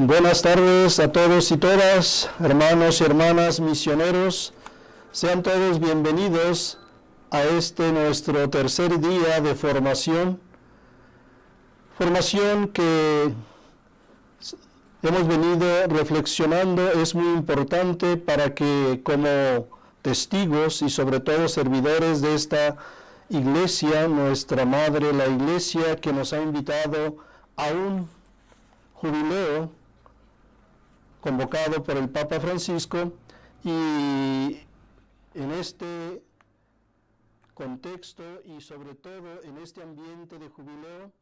Buenas tardes a todos y todas, hermanos y hermanas misioneros. Sean todos bienvenidos a este nuestro tercer día de formación. Formación que hemos venido reflexionando es muy importante para que como testigos y sobre todo servidores de esta iglesia, nuestra madre, la iglesia que nos ha invitado a un jubileo convocado por el Papa Francisco, y en este contexto y sobre todo en este ambiente de jubileo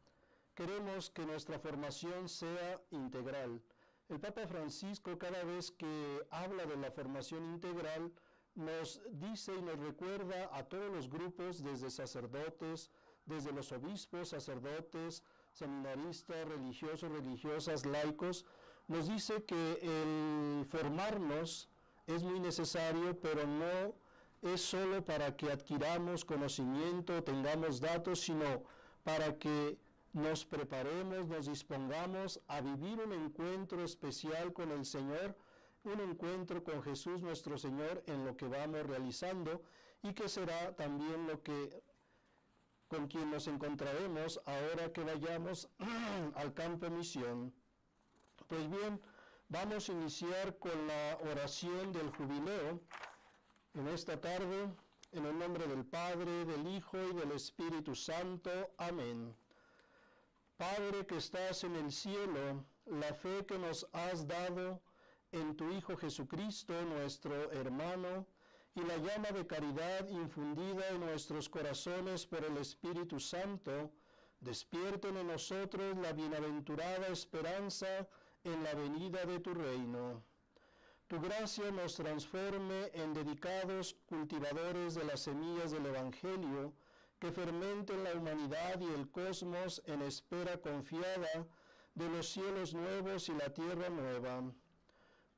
queremos que nuestra formación sea integral. El Papa Francisco, cada vez que habla de la formación integral, nos dice y nos recuerda a todos los grupos, desde sacerdotes, desde los obispos, sacerdotes, seminaristas, religiosos, religiosas, laicos, nos dice que el formarnos es muy necesario, pero no es solo para que adquiramos conocimiento, tengamos datos, sino para que nos preparemos, nos dispongamos a vivir un encuentro especial con el Señor, un encuentro con Jesús nuestro Señor en lo que vamos realizando, y que será también lo que con quien nos encontraremos ahora que vayamos al campo misión. Pues bien, vamos a iniciar con la oración del jubileo en esta tarde, en el nombre del Padre, del Hijo y del Espíritu Santo. Amén. Padre que estás en el cielo, la fe que nos has dado en tu Hijo Jesucristo, nuestro hermano, y la llama de caridad infundida en nuestros corazones por el Espíritu Santo, despierten en nosotros la bienaventurada esperanza en la venida de tu reino. Tu gracia nos transforme en dedicados cultivadores de las semillas del Evangelio, que fermenten la humanidad y el cosmos en espera confiada de los cielos nuevos y la tierra nueva.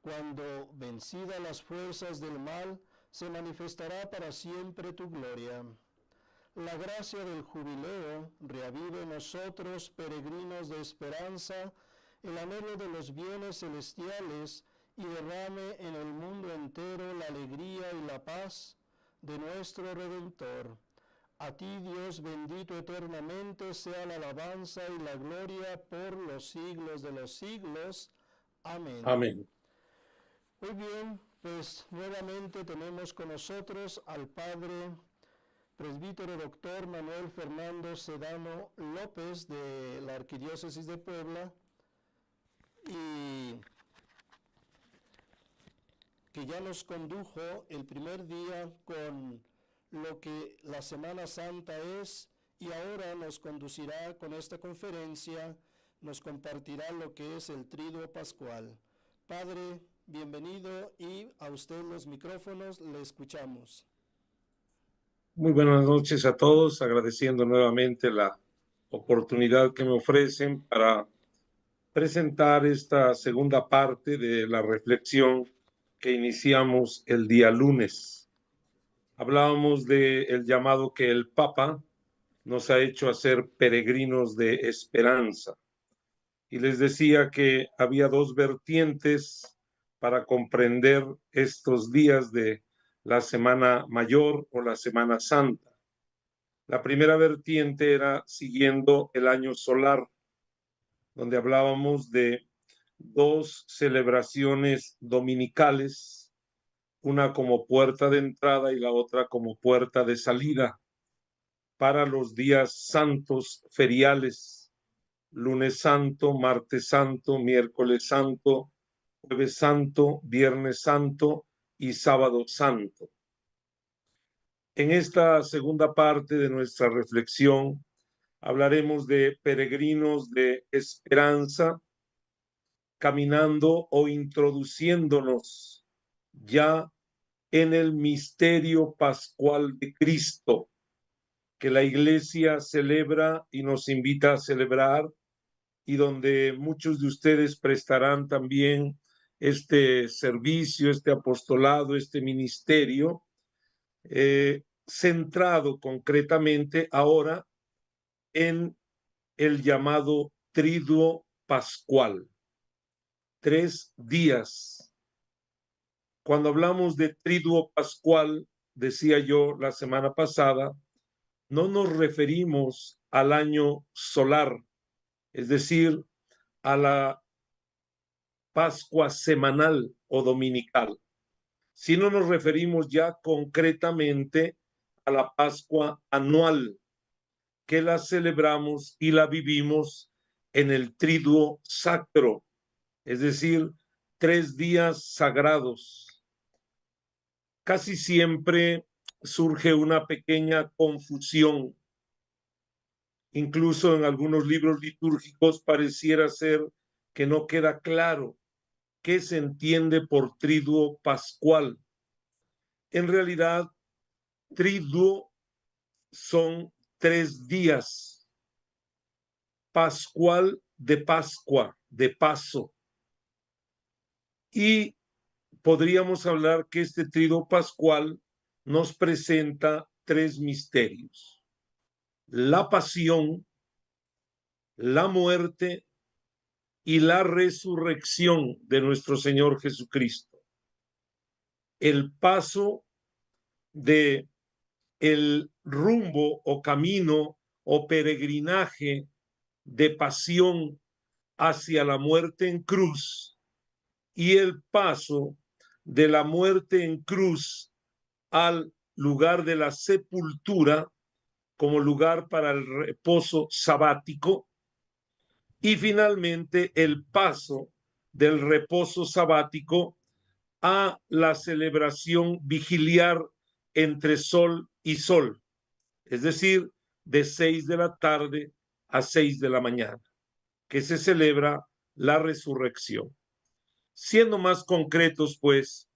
Cuando, vencidas las fuerzas del mal, se manifestará para siempre tu gloria. La gracia del jubileo reavive en nosotros, peregrinos de esperanza, el anhelo de los bienes celestiales, y derrame en el mundo entero la alegría y la paz de nuestro Redentor. A ti, Dios bendito eternamente, sea la alabanza y la gloria por los siglos de los siglos. Amén. Amén. Muy bien, pues nuevamente tenemos con nosotros al Padre Presbítero Doctor Manuel Fernando Sedano López de la Arquidiócesis de Puebla, y que ya nos condujo el primer día con lo que la Semana Santa es, y ahora nos conducirá con esta conferencia, nos compartirá lo que es el Triduo Pascual. Padre, bienvenido, y a usted los micrófonos, le escuchamos. Muy buenas noches a todos, agradeciendo nuevamente la oportunidad que me ofrecen para presentar esta segunda parte de la reflexión que iniciamos el día lunes. Hablábamos del llamado que el Papa nos ha hecho a ser peregrinos de esperanza. Y les decía que había dos vertientes para comprender estos días de la Semana Mayor o la Semana Santa. La primera vertiente era siguiendo el año solar, donde hablábamos de dos celebraciones dominicales, una como puerta de entrada y la otra como puerta de salida para los días santos feriales: lunes santo, martes santo, miércoles santo, jueves santo, viernes santo y sábado santo. En esta segunda parte de nuestra reflexión hablaremos de peregrinos de esperanza, caminando o introduciéndonos ya en el misterio pascual de Cristo, que la Iglesia celebra y nos invita a celebrar, y donde muchos de ustedes prestarán también este servicio, este apostolado, este ministerio, centrado concretamente ahora en el llamado Triduo Pascual. 3 días. Cuando hablamos de triduo pascual, decía yo la semana pasada, no nos referimos al año solar, es decir, a la Pascua semanal o dominical, sino nos referimos ya concretamente a la Pascua anual, que la celebramos y la vivimos en el triduo sacro, es decir, 3 días sagrados. Casi siempre surge una pequeña confusión. Incluso en algunos libros litúrgicos pareciera ser que no queda claro qué se entiende por triduo pascual. En realidad, triduo son 3 días. Pascual de Pascua, de paso. Y podríamos hablar que este triduo pascual nos presenta 3 misterios: la pasión, la muerte y la resurrección de nuestro Señor Jesucristo. El paso de el rumbo o camino o peregrinaje de pasión hacia la muerte en cruz y el paso de la muerte en cruz al lugar de la sepultura como lugar para el reposo sabático, y finalmente el paso del reposo sabático a la celebración vigiliar entre sol y sol, es decir, de 6 de la tarde a 6 de la mañana, que se celebra la resurrección. Siendo más concretos, pues,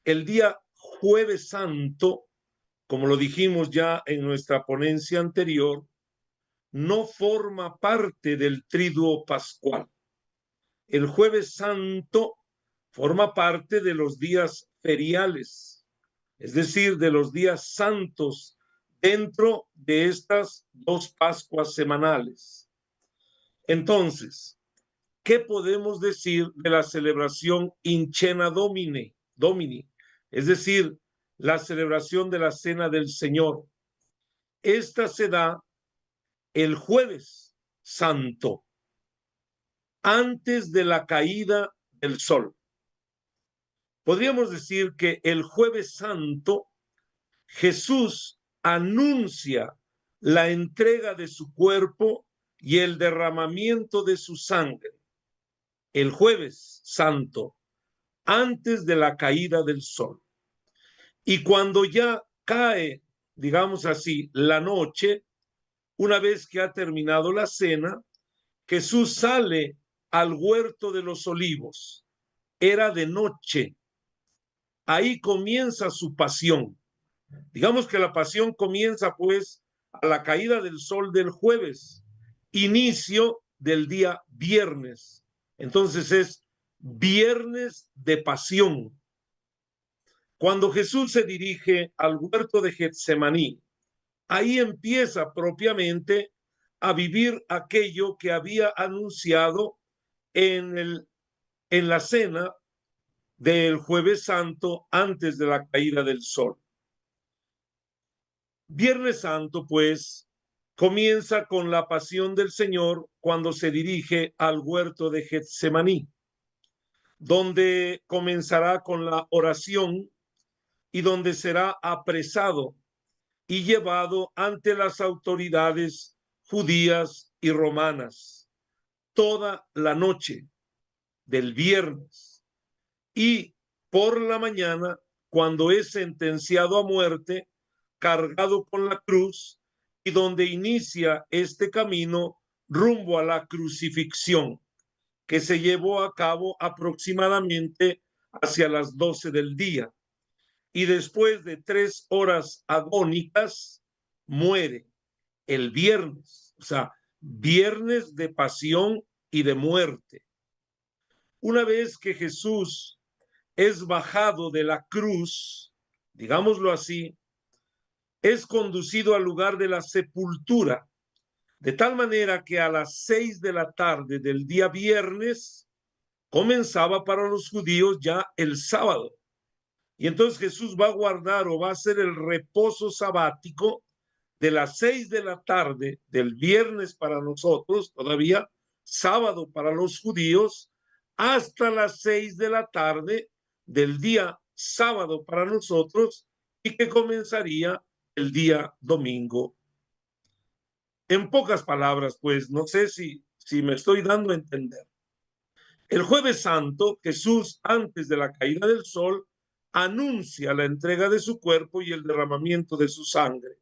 el día Jueves Santo, como lo dijimos ya en nuestra ponencia anterior, no forma parte del triduo pascual. El Jueves Santo forma parte de los días feriales, es decir, de los días santos dentro de estas 2 Pascuas semanales. Entonces, ¿qué podemos decir de la celebración in cena Domini? Es decir, la celebración de la Cena del Señor? Esta se da el Jueves Santo, antes de la caída del sol. Podríamos decir que el Jueves Santo Jesús anuncia la entrega de su cuerpo y el derramamiento de su sangre. El Jueves Santo, antes de la caída del sol. Y cuando ya cae, digamos así, la noche, una vez que ha terminado la cena, Jesús sale al huerto de los olivos. Era de noche. Ahí comienza su pasión. Digamos que la pasión comienza pues a la caída del sol del jueves, inicio del día viernes. Entonces es viernes de pasión. Cuando Jesús se dirige al huerto de Getsemaní, ahí empieza propiamente a vivir aquello que había anunciado en la cena del Jueves Santo antes de la caída del sol. Viernes Santo, pues, comienza con la pasión del Señor cuando se dirige al huerto de Getsemaní, donde comenzará con la oración y donde será apresado y llevado ante las autoridades judías y romanas toda la noche del viernes. Y por la mañana, cuando es sentenciado a muerte, cargado con la cruz, y donde inicia este camino rumbo a la crucifixión, que se llevó a cabo aproximadamente hacia las 12 del día. Y después de 3 horas agónicas, muere el viernes, o sea, viernes de pasión y de muerte. Una vez que Jesús es bajado de la cruz, digámoslo así, es conducido al lugar de la sepultura, de tal manera que a las 6 de la tarde del día viernes comenzaba para los judíos ya el sábado. Y entonces Jesús va a guardar o va a hacer el reposo sabático de las 6 de la tarde del viernes para nosotros, todavía sábado para los judíos, hasta las 6 de la tarde del día sábado para nosotros, y que comenzaría el día domingo. En pocas palabras, pues, no sé si me estoy dando a entender. El Jueves Santo, Jesús, antes de la caída del sol, anuncia la entrega de su cuerpo y el derramamiento de su sangre.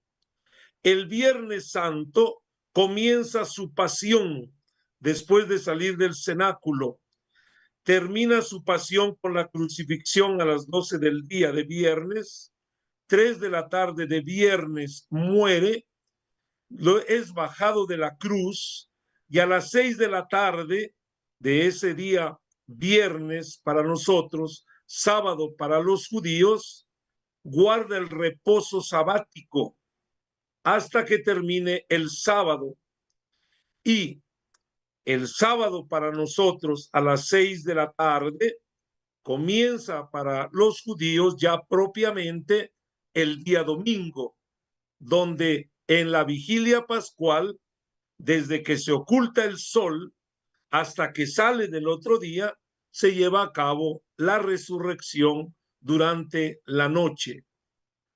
El Viernes Santo comienza su pasión después de salir del cenáculo. Termina su pasión con la crucifixión a las 12 del día de viernes. 3 de la tarde de viernes muere, es bajado de la cruz, y a las 6 de la tarde de ese día viernes para nosotros, sábado para los judíos, guarda el reposo sabático hasta que termine el sábado. Y el sábado para nosotros a las 6 de la tarde comienza para los judíos ya propiamente el día domingo, donde en la vigilia pascual, desde que se oculta el sol hasta que sale del otro día, se lleva a cabo la resurrección durante la noche.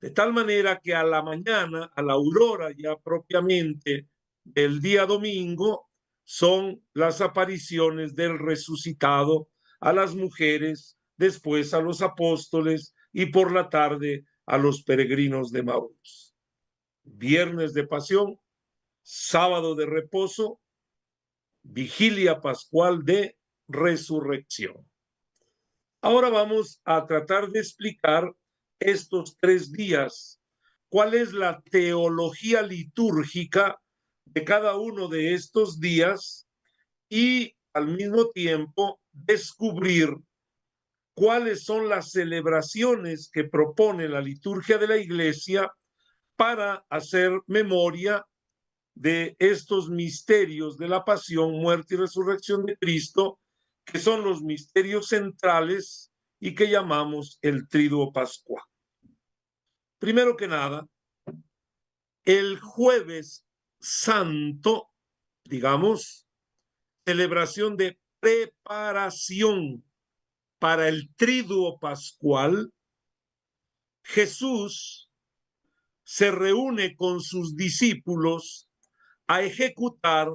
De tal manera que a la mañana, a la aurora ya propiamente del día domingo, son las apariciones del resucitado a las mujeres, después a los apóstoles y por la tarde a los peregrinos de Maús. Viernes de pasión, sábado de reposo, vigilia pascual de resurrección. Ahora vamos a tratar de explicar estos 3 días. ¿Cuál es la teología litúrgica de cada uno de estos días? Y al mismo tiempo descubrir cuáles son las celebraciones que propone la liturgia de la Iglesia para hacer memoria de estos misterios de la pasión, muerte y resurrección de Cristo, que son los misterios centrales y que llamamos el Triduo Pascual. Primero que nada, el Jueves Santo, digamos, celebración de preparación para el Triduo Pascual, Jesús se reúne con sus discípulos a ejecutar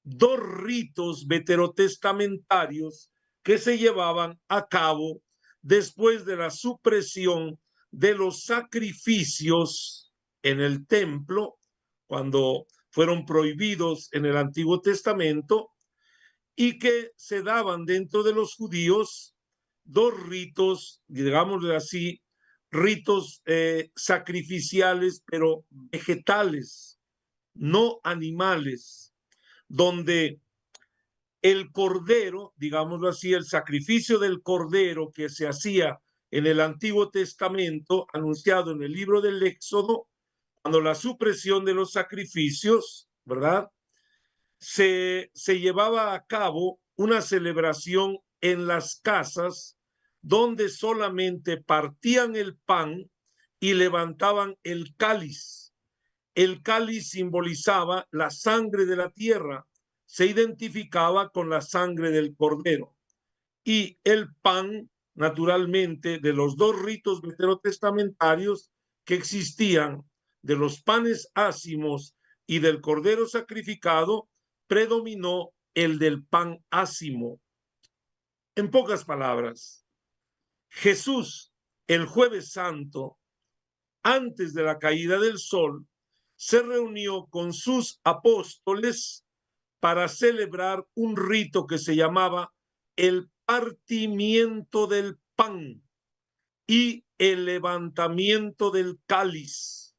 2 ritos veterotestamentarios que se llevaban a cabo después de la supresión de los sacrificios en el templo, cuando fueron prohibidos en el Antiguo Testamento, y que se daban dentro de los judíos 2 ritos, digámoslo así, ritos sacrificiales, pero vegetales, no animales, donde el cordero, digámoslo así, el sacrificio del cordero que se hacía en el Antiguo Testamento, anunciado en el libro del Éxodo, cuando la supresión de los sacrificios, ¿verdad? Se llevaba a cabo una celebración en las casas donde solamente partían el pan y levantaban el cáliz. El cáliz simbolizaba la sangre de la tierra, se identificaba con la sangre del cordero. Y el pan, naturalmente, de los 2 ritos veterotestamentarios que existían, de los panes ácimos y del cordero sacrificado, predominó el del pan ácimo. En pocas palabras, Jesús, el Jueves Santo, antes de la caída del sol, se reunió con sus apóstoles para celebrar un rito que se llamaba el partimiento del pan y el levantamiento del cáliz.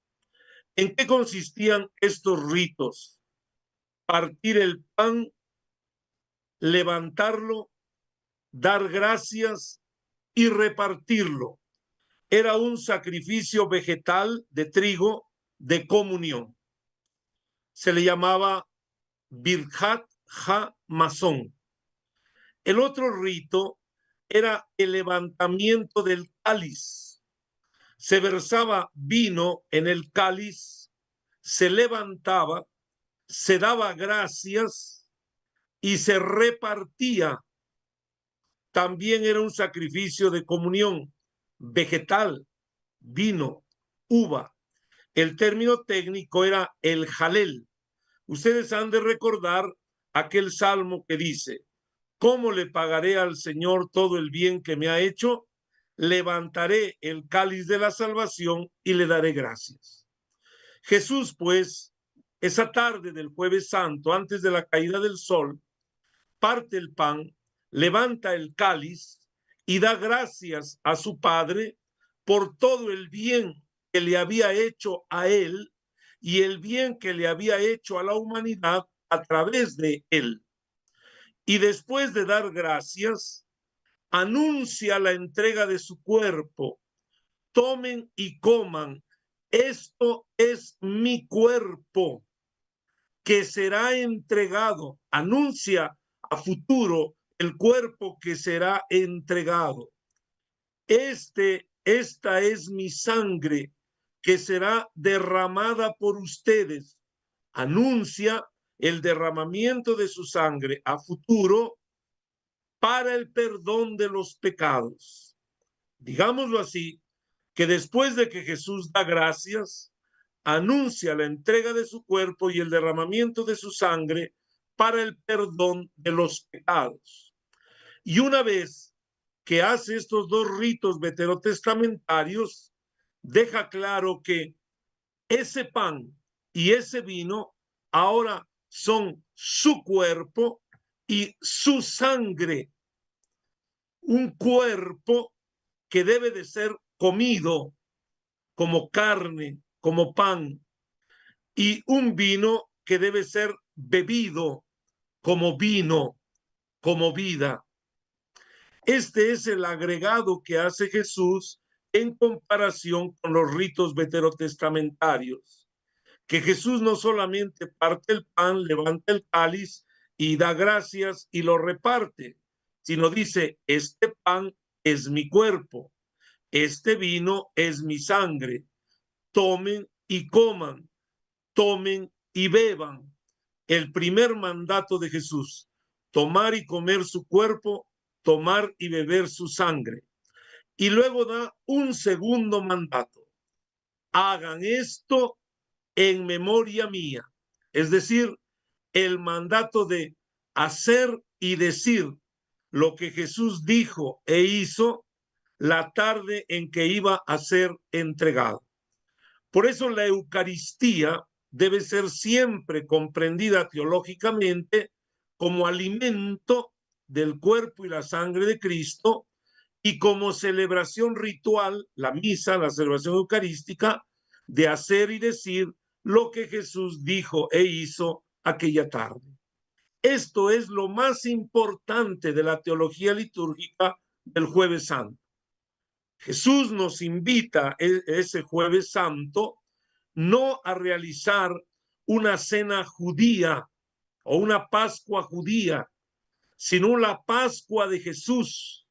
¿En qué consistían estos ritos? Partir el pan, levantarlo, dar gracias y repartirlo. Era un sacrificio vegetal de trigo de comunión. Se le llamaba Birhat HaMazón. El otro rito era el levantamiento del cáliz. Se versaba vino en el cáliz, se levantaba, se daba gracias y se repartía. También era un sacrificio de comunión vegetal, vino, uva. El término técnico era el jalel. Ustedes han de recordar aquel salmo que dice: ¿cómo le pagaré al Señor todo el bien que me ha hecho? Levantaré el cáliz de la salvación y le daré gracias. Jesús, pues, esa tarde del Jueves Santo, antes de la caída del sol, parte el pan, levanta el cáliz y da gracias a su Padre por todo el bien que le había hecho a él y el bien que le había hecho a la humanidad a través de él. Y después de dar gracias, anuncia la entrega de su cuerpo. Tomen y coman. Esto es mi cuerpo que será entregado. Anuncia a futuro el cuerpo que será entregado. Esta es mi sangre que será derramada por ustedes. Anuncia el derramamiento de su sangre a futuro para el perdón de los pecados. Digámoslo así, que después de que Jesús da gracias, anuncia la entrega de su cuerpo y el derramamiento de su sangre para el perdón de los pecados. Y una vez que hace estos dos ritos veterotestamentarios, deja claro que ese pan y ese vino ahora son su cuerpo y su sangre, un cuerpo que debe de ser comido como carne, como pan, y un vino que debe ser bebido como vino, como vida. Este es el agregado que hace Jesús en comparación con los ritos veterotestamentarios, que Jesús no solamente parte el pan, levanta el cáliz y da gracias y lo reparte, sino dice: este pan es mi cuerpo, este vino es mi sangre, tomen y coman, tomen y beban. El primer mandato de Jesús: tomar y comer su cuerpo, tomar y beber su sangre. Y luego da un segundo mandato: hagan esto en memoria mía. Es decir, el mandato de hacer y decir lo que Jesús dijo e hizo la tarde en que iba a ser entregado. Por eso la Eucaristía debe ser siempre comprendida teológicamente como alimento del cuerpo y la sangre de Cristo, y como celebración ritual, la misa, la celebración eucarística, de hacer y decir lo que Jesús dijo e hizo aquella tarde. Esto es lo más importante de la teología litúrgica del Jueves Santo. Jesús nos invita ese Jueves Santo no a realizar una cena judía o una Pascua judía, sino la Pascua de Jesús,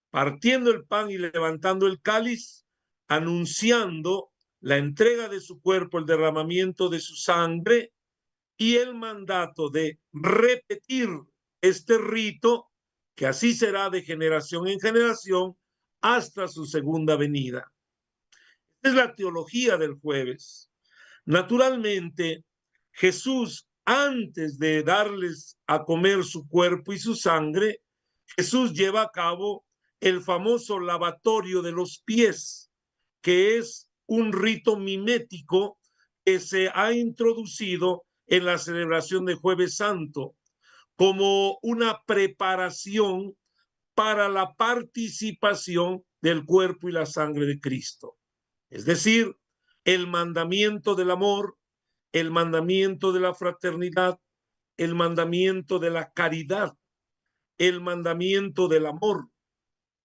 partiendo el pan y levantando el cáliz, anunciando la entrega de su cuerpo, el derramamiento de su sangre y el mandato de repetir este rito, que así será de generación en generación hasta su segunda venida. Esta es la teología del jueves. Naturalmente, Jesús, antes de darles a comer su cuerpo y su sangre, Jesús lleva a cabo el famoso lavatorio de los pies, que es un rito mimético que se ha introducido en la celebración de Jueves Santo como una preparación para la participación del cuerpo y la sangre de Cristo. Es decir, el mandamiento del amor, el mandamiento de la fraternidad, el mandamiento de la caridad, el mandamiento del amor,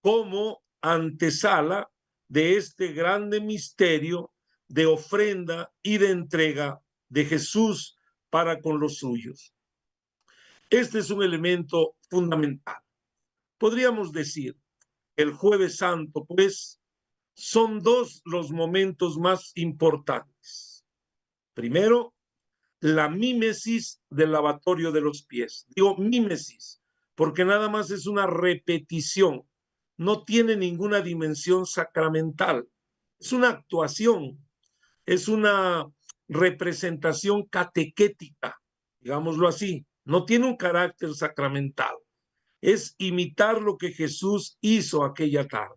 como antesala de este grande misterio de ofrenda y de entrega de Jesús para con los suyos. Este es un elemento fundamental. Podríamos decir, el Jueves Santo, pues, son dos los momentos más importantes. Primero, la mímesis del lavatorio de los pies. Digo mímesis, porque nada más es una repetición, no tiene ninguna dimensión sacramental, es una actuación, es una representación catequética, digámoslo así, no tiene un carácter sacramental, es imitar lo que Jesús hizo aquella tarde.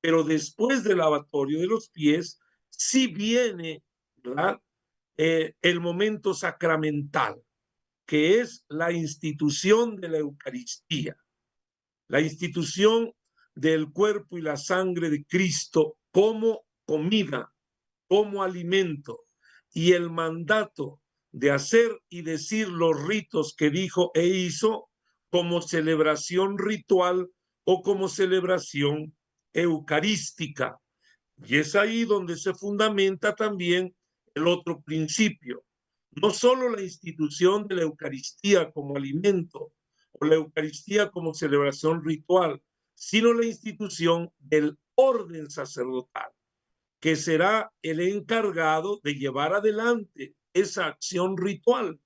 Pero después del lavatorio de los pies, sí viene, ¿verdad? El momento sacramental, que es la institución de la Eucaristía, la institución del cuerpo y la sangre de Cristo como comida, como alimento, y el mandato de hacer y decir los ritos que dijo e hizo como celebración ritual o como celebración eucarística. Y es ahí donde se fundamenta también el otro principio. No solo la institución de la Eucaristía como alimento o la Eucaristía como celebración ritual, sino la institución del orden sacerdotal, que será el encargado de llevar adelante esa acción ritual,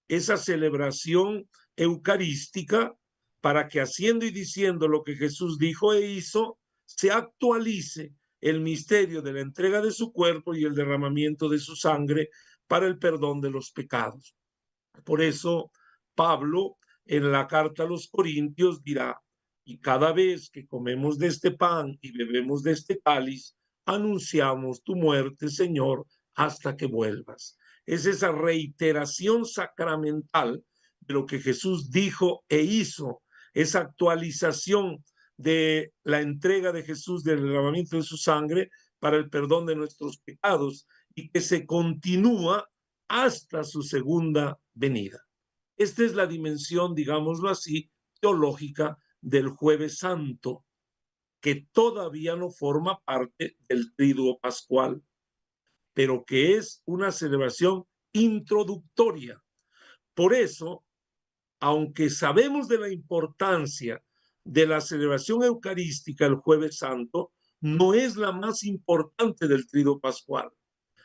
esa celebración eucarística, para que haciendo y diciendo lo que Jesús dijo e hizo, se actualice el misterio de la entrega de su cuerpo y el derramamiento de su sangre para el perdón de los pecados. Por eso Pablo en la carta a los Corintios dirá, y cada vez que comemos de este pan y bebemos de este cáliz, anunciamos tu muerte, Señor, hasta que vuelvas. Es esa reiteración sacramental de lo que Jesús dijo e hizo, esa actualización de la entrega de Jesús, del derramamiento de su sangre para el perdón de nuestros pecados, y que se continúa hasta su segunda venida. Esta es la dimensión, digámoslo así, teológica del Jueves Santo, que todavía no forma parte del Triduo Pascual, pero que es una celebración introductoria. Por eso, aunque sabemos de la importancia de la celebración eucarística el Jueves Santo, no es la más importante del Triduo Pascual.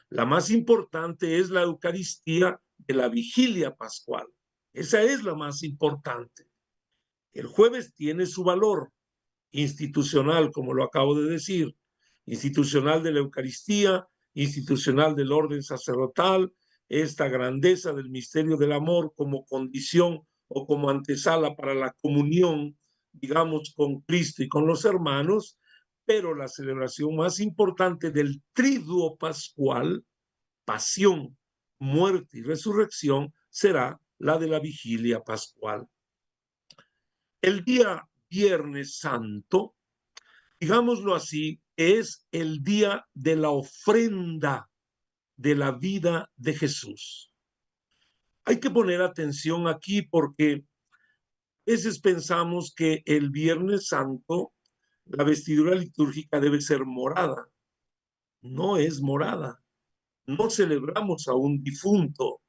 La más importante es la Eucaristía de la Vigilia Pascual. Esa es la más importante. El jueves tiene su valor institucional, como lo acabo de decir, institucional de la Eucaristía, institucional del orden sacerdotal, esta grandeza del misterio del amor como condición o como antesala para la comunión, digamos, con Cristo y con los hermanos, pero la celebración más importante del Triduo Pascual, pasión, muerte y resurrección, será la de la Vigilia Pascual. El día Viernes Santo, digámoslo así, es el día de la ofrenda de la vida de Jesús. Hay que poner atención aquí porque a veces pensamos que el Viernes Santo la vestidura litúrgica debe ser morada. No es morada. No celebramos a un difunto.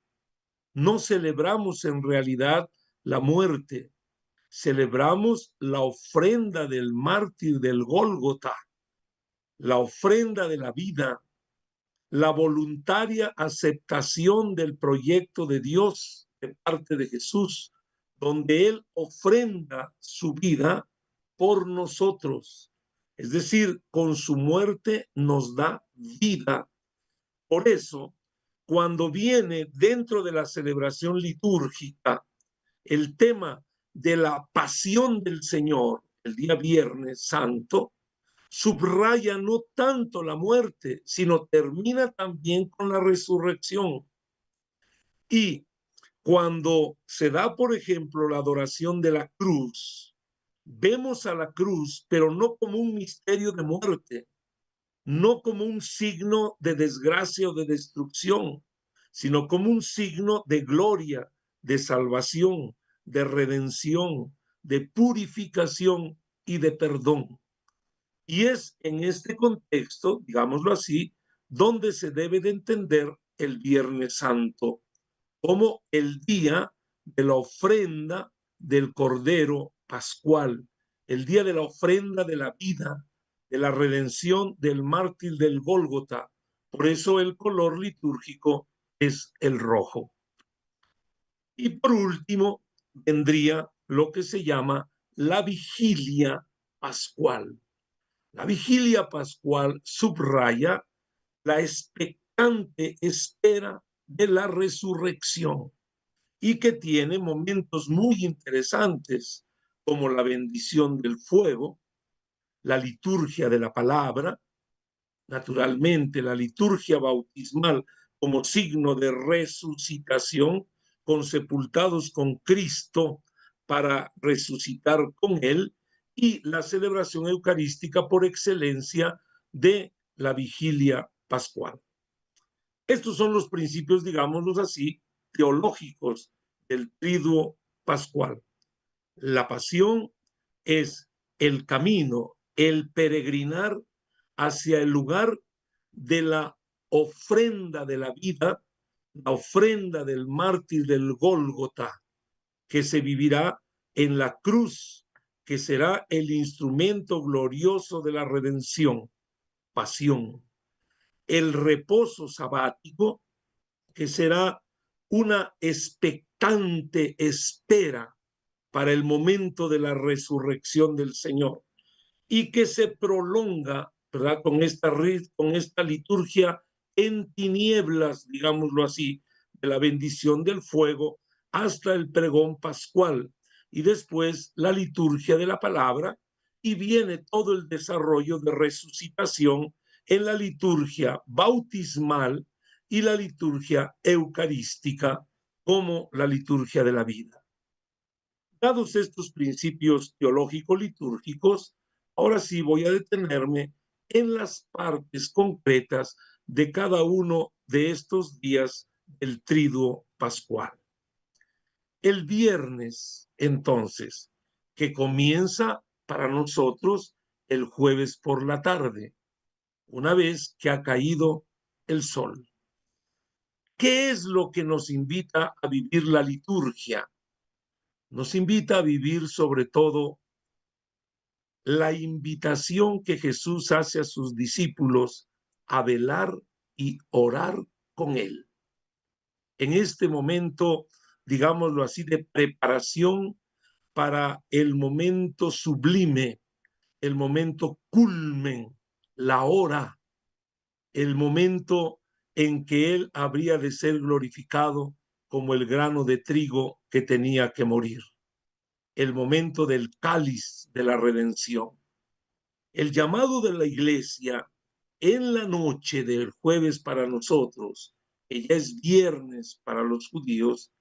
No celebramos en realidad la muerte. Celebramos la ofrenda del mártir del Gólgota, la ofrenda de la vida, la voluntaria aceptación del proyecto de Dios de parte de Jesús, donde Él ofrenda su vida por nosotros. Es decir, con su muerte nos da vida. Por eso, cuando viene dentro de la celebración litúrgica el tema de la pasión del Señor, el día Viernes Santo, subraya no tanto la muerte, sino termina también con la resurrección. Y cuando se da, por ejemplo, la adoración de la cruz, vemos a la cruz, pero no como un misterio de muerte, no como un signo de desgracia o de destrucción, sino como un signo de gloria, de salvación, de redención, de purificación y de perdón. Y es en este contexto, digámoslo así, donde se debe de entender el Viernes Santo como el día de la ofrenda del Cordero Pascual, el día de la ofrenda de la vida, de la redención del mártir del Gólgota. Por eso el color litúrgico es el rojo. Y por último, vendría lo que se llama la vigilia pascual. La vigilia pascual subraya la expectante espera de la resurrección y que tiene momentos muy interesantes como la bendición del fuego, la liturgia de la palabra, naturalmente la liturgia bautismal como signo de resucitación, con sepultados con Cristo para resucitar con Él, y la celebración eucarística por excelencia de la vigilia pascual. Estos son los principios, digámoslos así, teológicos del triduo pascual. La pasión es el camino, el peregrinar hacia el lugar de la ofrenda de la vida, la ofrenda del mártir del Gólgota, que se vivirá en la cruz, que será el instrumento glorioso de la redención, pasión. El reposo sabático, que será una expectante espera para el momento de la resurrección del Señor y que se prolonga, ¿verdad? Con esta liturgia en tinieblas, digámoslo así, de la bendición del fuego hasta el pregón pascual y después la liturgia de la palabra, y viene todo el desarrollo de resucitación en la liturgia bautismal y la liturgia eucarística como la liturgia de la vida. Dados estos principios teológico-litúrgicos, ahora sí voy a detenerme en las partes concretas de cada uno de estos días del triduo pascual. El viernes, entonces, que comienza para nosotros el jueves por la tarde, una vez que ha caído el sol. ¿Qué es lo que nos invita a vivir la liturgia? Nos invita a vivir sobre todo la invitación que Jesús hace a sus discípulos a velar y orar con él. En este momento, digámoslo así, de preparación para el momento sublime, el momento culmen, la hora, el momento en que él habría de ser glorificado como el grano de trigo que tenía que morir, el momento del cáliz de la redención. El llamado de la iglesia en la noche del jueves para nosotros, que ya es viernes para los judíos,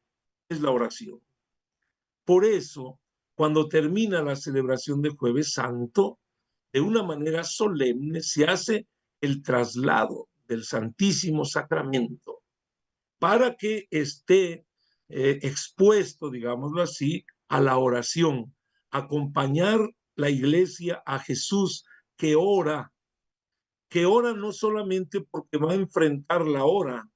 es la oración. Por eso, cuando termina la celebración de Jueves Santo, de una manera solemne se hace el traslado del Santísimo Sacramento para que esté expuesto, digámoslo así, a la oración, acompañar la iglesia a Jesús que ora no solamente porque va a enfrentar la hora,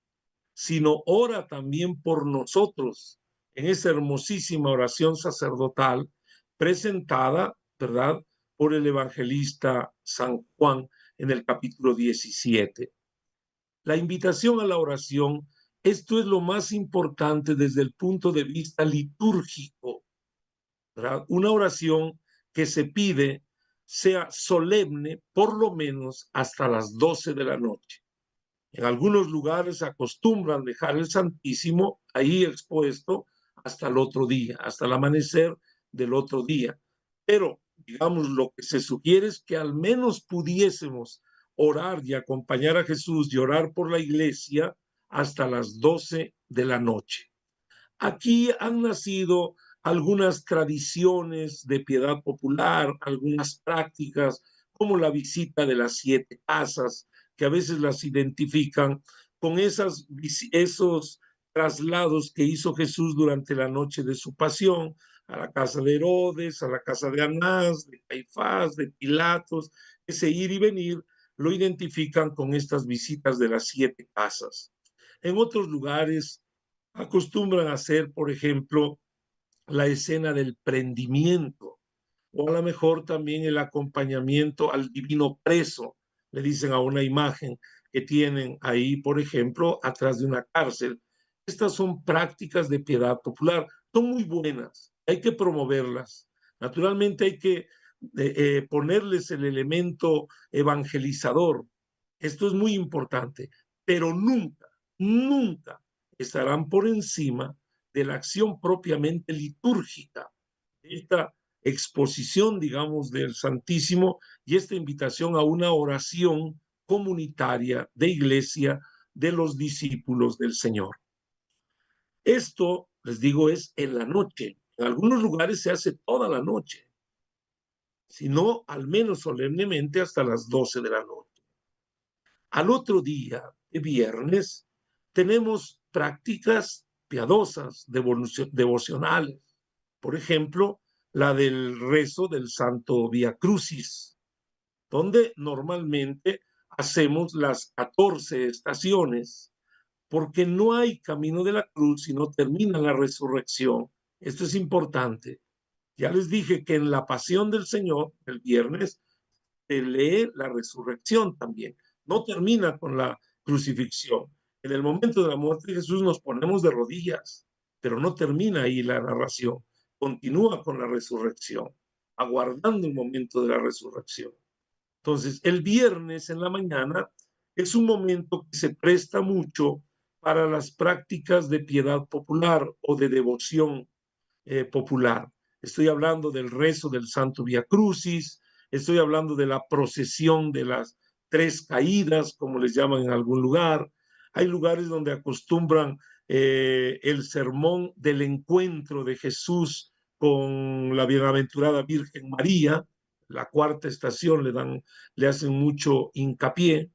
sino ora también por nosotros en esa hermosísima oración sacerdotal presentada, ¿verdad?, por el evangelista San Juan en el capítulo 17. La invitación a la oración, esto es lo más importante desde el punto de vista litúrgico, ¿verdad? Una oración que se pide sea solemne por lo menos hasta las 12 de la noche. En algunos lugares acostumbran dejar el Santísimo ahí expuesto hasta el otro día, hasta el amanecer del otro día. Pero, digamos, lo que se sugiere es que al menos pudiésemos orar y acompañar a Jesús y orar por la iglesia hasta las 12 de la noche. Aquí han nacido algunas tradiciones de piedad popular, algunas prácticas como la visita de las 7 casas, que a veces las identifican con esos traslados que hizo Jesús durante la noche de su pasión, a la casa de Herodes, a la casa de Anás, de Caifás, de Pilatos. Ese ir y venir lo identifican con estas visitas de las 7 casas. En otros lugares acostumbran a hacer, por ejemplo, la escena del prendimiento, o a lo mejor también el acompañamiento al divino preso, le dicen a una imagen que tienen ahí, por ejemplo, atrás de una cárcel. Estas son prácticas de piedad popular, son muy buenas, hay que promoverlas. Naturalmente hay que ponerles el elemento evangelizador. Esto es muy importante, pero nunca, nunca estarán por encima de la acción propiamente litúrgica. Esta exposición, digamos, del Santísimo y esta invitación a una oración comunitaria de iglesia de los discípulos del Señor. Esto, les digo, es en la noche. En algunos lugares se hace toda la noche, sino al menos solemnemente hasta las 12 de la noche. Al otro día, de viernes, tenemos prácticas piadosas, devocionales. Por ejemplo, la del rezo del Santo Vía Crucis, donde normalmente hacemos las 14 estaciones, porque no hay camino de la cruz si no termina la resurrección. Esto es importante. Ya les dije que en la pasión del Señor, el viernes, se lee la resurrección también. No termina con la crucifixión. En el momento de la muerte de Jesús nos ponemos de rodillas, pero no termina ahí la narración. Continúa con la resurrección, aguardando el momento de la resurrección. Entonces, el viernes en la mañana es un momento que se presta mucho para las prácticas de piedad popular o de devoción popular. Estoy hablando del rezo del Santo Vía Crucis, estoy hablando de la procesión de las tres caídas, como les llaman en algún lugar. Hay lugares donde acostumbran el sermón del encuentro de Jesús con la bienaventurada Virgen María, la cuarta estación le hacen mucho hincapié.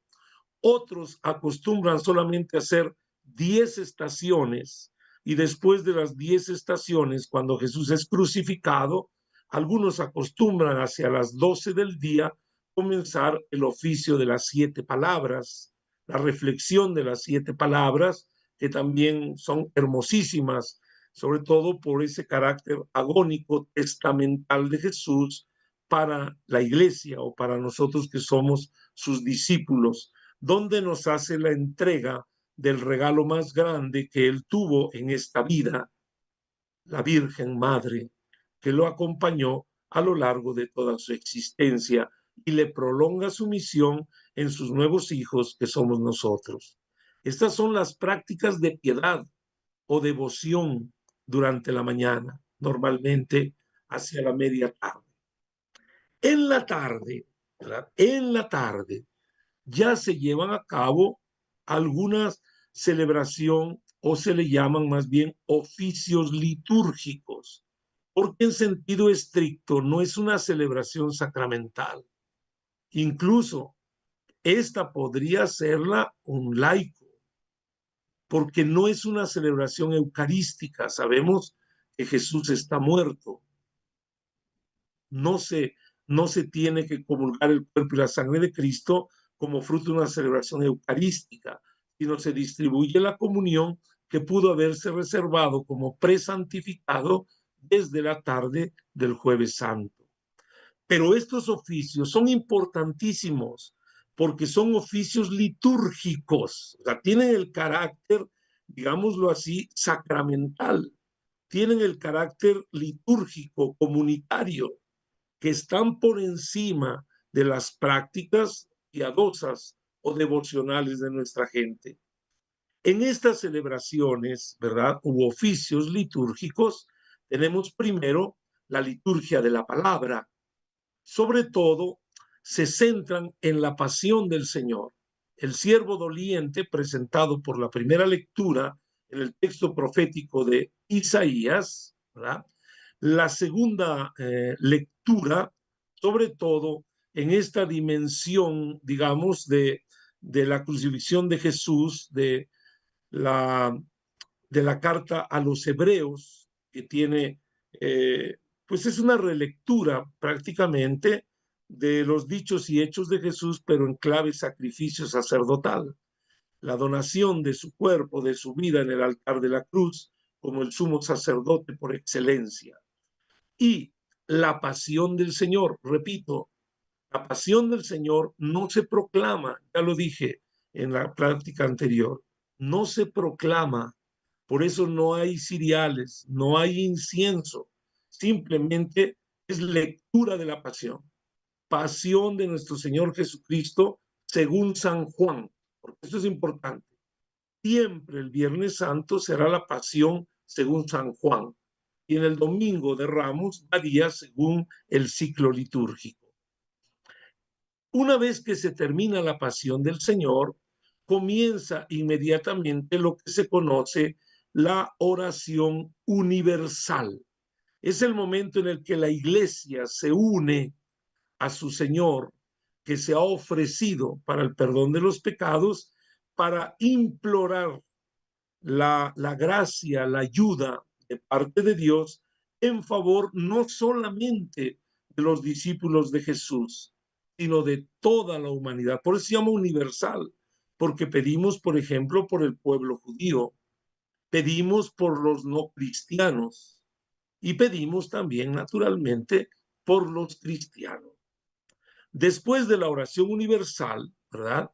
Otros acostumbran solamente hacer 10 estaciones y después de las 10 estaciones, cuando Jesús es crucificado, algunos acostumbran hacia las 12 del día comenzar el oficio de las 7 palabras, la reflexión de las 7 palabras, que también son hermosísimas, sobre todo por ese carácter agónico testamental de Jesús para la iglesia o para nosotros que somos sus discípulos, donde nos hace la entrega del regalo más grande que él tuvo en esta vida, la Virgen Madre, que lo acompañó a lo largo de toda su existencia y le prolonga su misión en sus nuevos hijos, que somos nosotros. Estas son las prácticas de piedad o devoción durante la mañana, normalmente hacia la media tarde. En la tarde, ¿verdad? En la tarde ya se llevan a cabo algunas celebración o se le llaman más bien oficios litúrgicos, porque en sentido estricto no es una celebración sacramental. Incluso esta podría serla un laico, porque no es una celebración eucarística. Sabemos que Jesús está muerto. No se, no se tiene que comulgar el cuerpo y la sangre de Cristo como fruto de una celebración eucarística, sino se distribuye la comunión que pudo haberse reservado como presantificado desde la tarde del Jueves Santo. Pero estos oficios son importantísimos porque son oficios litúrgicos, o sea, tienen el carácter, digámoslo así, sacramental, tienen el carácter litúrgico, comunitario, que están por encima de las prácticas piadosas o devocionales de nuestra gente. En estas celebraciones, ¿verdad? U oficios litúrgicos, tenemos primero la liturgia de la palabra. Sobre todo, se centran en la pasión del Señor. El siervo doliente, presentado por la primera lectura en el texto profético de Isaías, ¿verdad? La segunda lectura, sobre todo en esta dimensión, digamos, de la crucifixión de Jesús, la, de la carta a los hebreos, que tiene, pues es una relectura prácticamente de los dichos y hechos de Jesús, pero en clave sacrificio sacerdotal. La donación de su cuerpo, de su vida en el altar de la cruz, como el sumo sacerdote por excelencia. Y la pasión del Señor, repito, la pasión del Señor no se proclama, ya lo dije en la práctica anterior, no se proclama, por eso no hay ciriales, no hay incienso, simplemente es lectura de la pasión. Pasión de nuestro Señor Jesucristo según San Juan, porque esto es importante. Siempre el Viernes Santo será la pasión según San Juan y en el Domingo de Ramos varía según el ciclo litúrgico. Una vez que se termina la pasión del Señor, comienza inmediatamente lo que se conoce la oración universal. Es el momento en el que la Iglesia se une a su Señor, que se ha ofrecido para el perdón de los pecados, para implorar la gracia, la ayuda de parte de Dios en favor no solamente de los discípulos de Jesús, sino de toda la humanidad. Por eso se llama universal, porque pedimos, por ejemplo, por el pueblo judío, pedimos por los no cristianos y pedimos también, naturalmente, por los cristianos. Después de la oración universal, ¿verdad?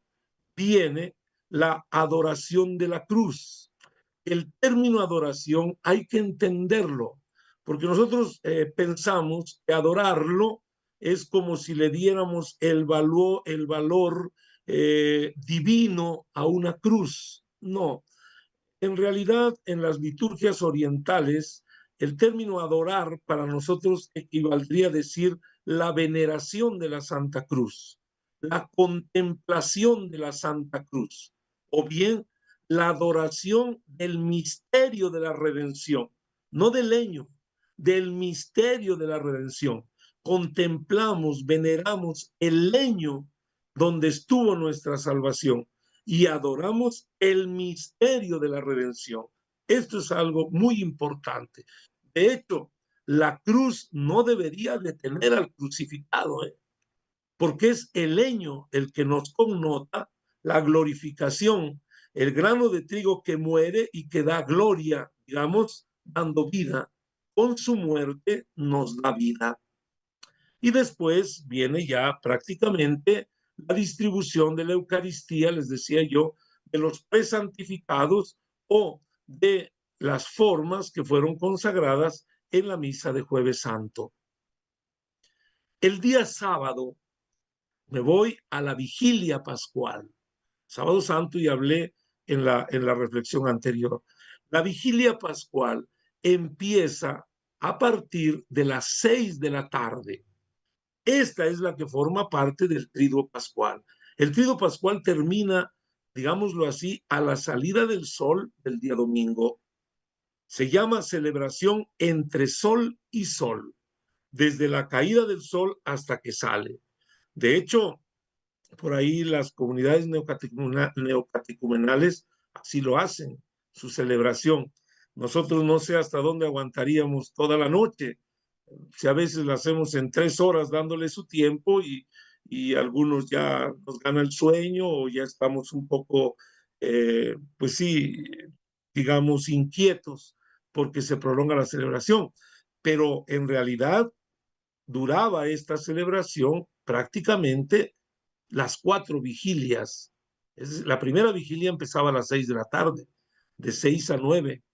Viene la adoración de la cruz. El término adoración hay que entenderlo, porque nosotros pensamos que adorarlo es como si le diéramos el valor divino a una cruz. No, en realidad en las liturgias orientales el término adorar para nosotros equivaldría a decir la veneración de la Santa Cruz, la contemplación de la Santa Cruz, o bien la adoración del misterio de la redención, no del leño, del misterio de la redención. Contemplamos, veneramos el leño donde estuvo nuestra salvación y adoramos el misterio de la redención. Esto es algo muy importante. De hecho, la cruz no debería detener al crucificado, porque es el leño el que nos connota la glorificación, el grano de trigo que muere y que da gloria, digamos, dando vida. Con su muerte nos da vida. Y después viene ya prácticamente la distribución de la Eucaristía, les decía yo, de los presantificados o de las formas que fueron consagradas en la misa de Jueves Santo. El día sábado me voy a la vigilia pascual. Sábado Santo, y hablé en la reflexión anterior. La vigilia pascual empieza a partir de las 6 de la tarde. Esta es la que forma parte del triduo pascual. El triduo pascual termina, digámoslo así, a la salida del sol del día domingo. Se llama celebración entre sol y sol, desde la caída del sol hasta que sale. De hecho, por ahí las comunidades neocatecumenales así lo hacen, su celebración. Nosotros no sé hasta dónde aguantaríamos toda la noche, si a veces la hacemos en 3 horas dándole su tiempo y algunos ya nos gana el sueño o ya estamos un poco, pues sí, digamos, inquietos porque se prolonga la celebración. Pero en realidad duraba esta celebración prácticamente las 4 vigilias. La primera vigilia empezaba a las 6 de la tarde, de 6 a 9,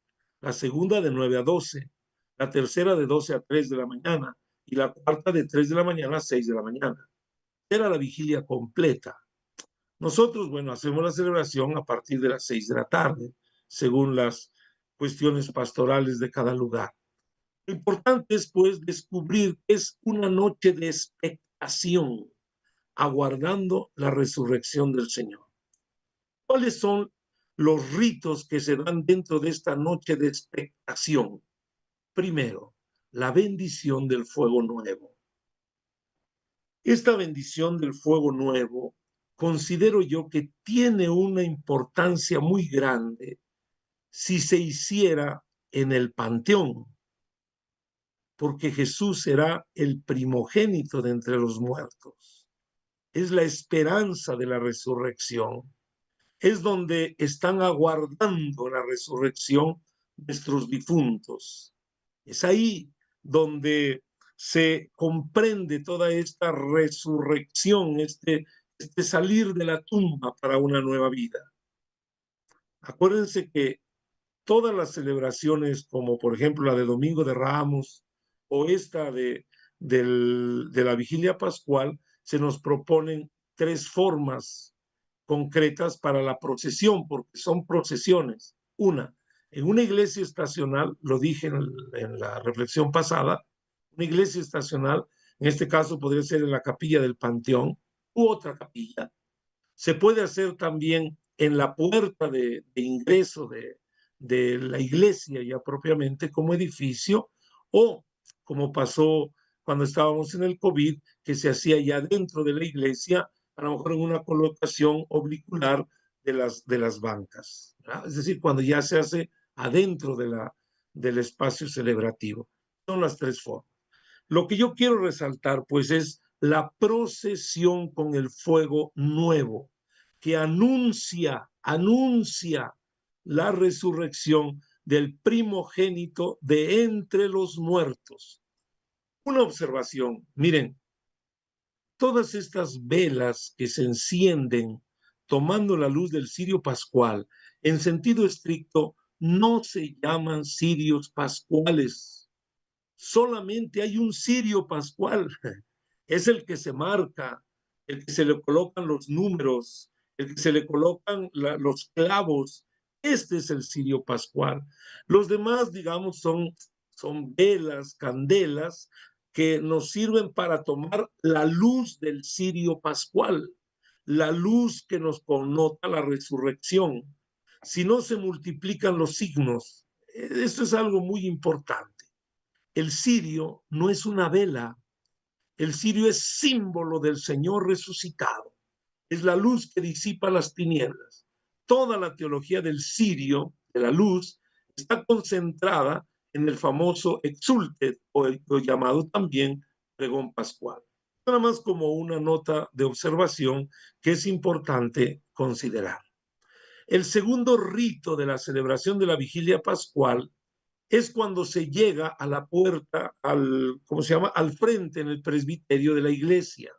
la segunda de 9 a 12, la tercera de 12 a 3 de la mañana y la cuarta de 3 de la mañana a 6 de la mañana. Era la vigilia completa. Nosotros, bueno, hacemos la celebración a partir de las 6 de la tarde, según las cuestiones pastorales de cada lugar. Lo importante es, pues, descubrir que es una noche de expectación, aguardando la resurrección del Señor. ¿Cuáles son los ritos que se dan dentro de esta noche de expectación? Primero, la bendición del fuego nuevo. Esta bendición del fuego nuevo considero yo que tiene una importancia muy grande si se hiciera en el panteón, porque Jesús será el primogénito de entre los muertos. Es la esperanza de la resurrección. Es donde están aguardando la resurrección nuestros difuntos. Es ahí donde se comprende toda esta resurrección, este salir de la tumba para una nueva vida. Acuérdense que todas las celebraciones, como por ejemplo la de Domingo de Ramos o esta de la Vigilia Pascual, se nos proponen tres formas concretas para la procesión, porque son procesiones. Una, en una iglesia estacional, lo dije en la reflexión pasada, una iglesia estacional, en este caso podría ser en la capilla del Panteón u otra capilla. Se puede hacer también en la puerta de ingreso de la iglesia ya propiamente como edificio, o como pasó cuando estábamos en el COVID, que se hacía ya dentro de la iglesia, a lo mejor en una colocación oblicular de las bancas, ¿verdad? Es decir, cuando ya se hace adentro del espacio celebrativo. Son las tres formas. Lo que yo quiero resaltar, pues, es la procesión con el fuego nuevo, que anuncia la resurrección del primogénito de entre los muertos. Una observación, miren, todas estas velas que se encienden tomando la luz del cirio pascual, en sentido estricto, no se llaman cirios pascuales. Solamente hay un cirio pascual, es el que se marca, el que se le colocan los números, el que se le colocan los clavos. Este es el cirio pascual. Los demás, digamos, son velas, candelas, que nos sirven para tomar la luz del cirio pascual, la luz que nos connota la resurrección. Si no se multiplican los signos, esto es algo muy importante. El cirio no es una vela, el cirio es símbolo del Señor resucitado, es la luz que disipa las tinieblas. Toda la teología del cirio, de la luz, está concentrada en el famoso exultet, o el llamado también pregón pascual. Nada más como una nota de observación que es importante considerar. El segundo rito de la celebración de la vigilia pascual es cuando se llega a la puerta, ¿cómo se llama? Al frente en el presbiterio de la iglesia.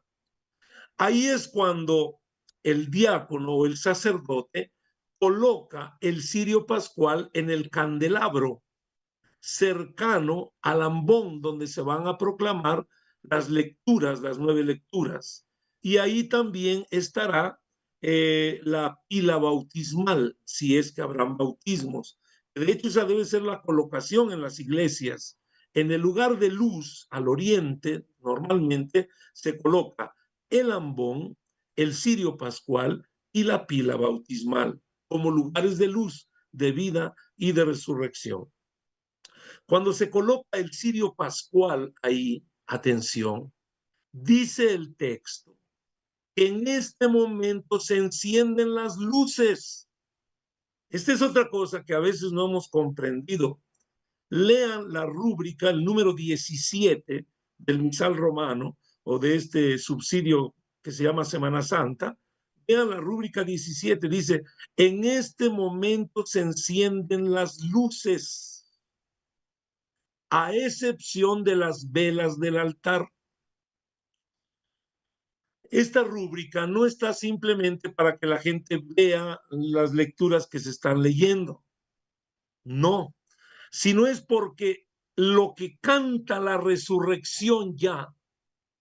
Ahí es cuando el diácono o el sacerdote coloca el cirio pascual en el candelabro, cercano al ambón donde se van a proclamar las lecturas, las 9 lecturas. Y ahí también estará la pila bautismal, si es que habrán bautismos. De hecho, esa debe ser la colocación en las iglesias. En el lugar de luz, al oriente, normalmente se coloca el ambón, el cirio pascual y la pila bautismal, como lugares de luz, de vida y de resurrección. Cuando se coloca el cirio pascual ahí, atención, dice el texto, en este momento se encienden las luces. Esta es otra cosa que a veces no hemos comprendido. Lean la rúbrica, el número 17 del misal romano o de este subsidio que se llama Semana Santa. Vean la rúbrica 17, dice, en este momento se encienden las luces, a excepción de las velas del altar. Esta rúbrica no está simplemente para que la gente vea las lecturas que se están leyendo, no, sino es porque lo que canta la resurrección ya